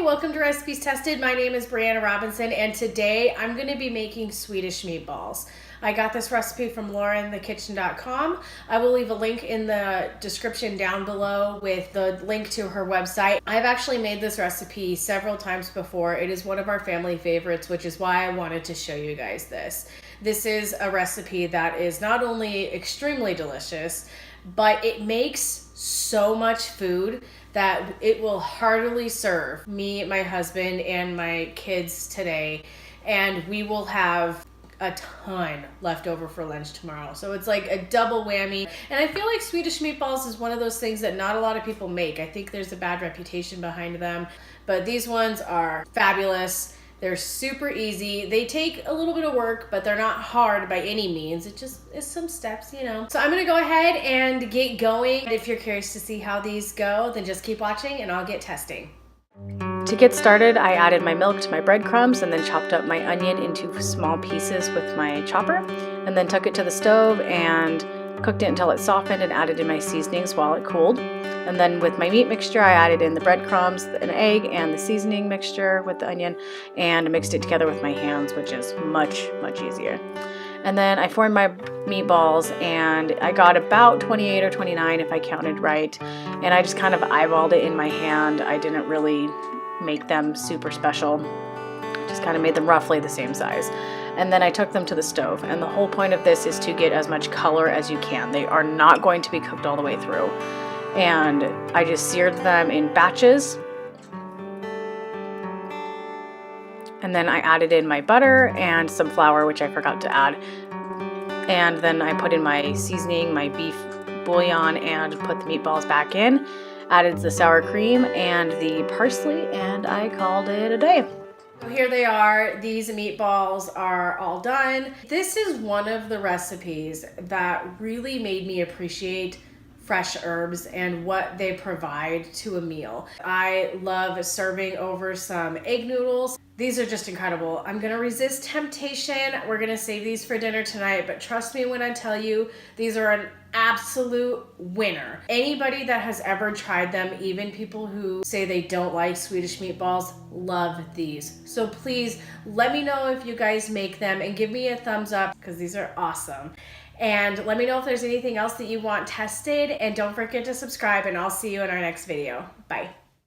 welcome to Recipes Tested. My name is Brianna Robinson, and today I'm going to be making Swedish meatballs. I got this recipe from laurenthekitchen.com. I will leave a link in the description down below with the link to her website. I've actually made this recipe several times before. It is one of our family favorites, which is why I wanted to show you guys this. This is a recipe that is not only extremely delicious, but it makes so much food that it will heartily serve me, my husband, and my kids today. And we will have a ton left over for lunch tomorrow. So it's like a double whammy. And I feel like Swedish meatballs is one of those things that not a lot of people make. I think there's a bad reputation behind them, but these ones are fabulous. They're super easy. They take a little bit of work, but they're not hard by any means. It just is some steps, you know. So I'm gonna go ahead and get going. If you're curious to see how these go, then just keep watching and I'll get testing. To get started, I added my milk to my breadcrumbs and then chopped up my onion into small pieces with my chopper, and then took it to the stove and cooked it until it softened and added in my seasonings while it cooled. And then with my meat mixture, I added in the breadcrumbs, an egg, and the seasoning mixture with the onion, and mixed it together with my hands, which is much, much easier. And then I formed my meatballs, and I got about 28 or 29 if I counted right. And I just kind of eyeballed it in my hand. I didn't really make them super special. Just kind of made them roughly the same size. And then I took them to the stove. And the whole point of this is to get as much color as you can. They are not going to be cooked all the way through. And I just seared them in batches. And then I added in my butter and some flour, which I forgot to add. And then I put in my seasoning, my beef bouillon, and put the meatballs back in. Added the sour cream and the parsley, and I called it a day. Here they are. These meatballs are all done. This is one of the recipes that really made me appreciate fresh herbs and what they provide to a meal. I love serving over some egg noodles. These are just incredible. I'm gonna resist temptation. We're gonna save these for dinner tonight, but trust me when I tell you, these are an absolute winner. Anybody that has ever tried them, even people who say they don't like Swedish meatballs, love these. So please let me know if you guys make them and give me a thumbs up because these are awesome. And let me know if there's anything else that you want tested, and don't forget to subscribe, and I'll see you in our next video. Bye.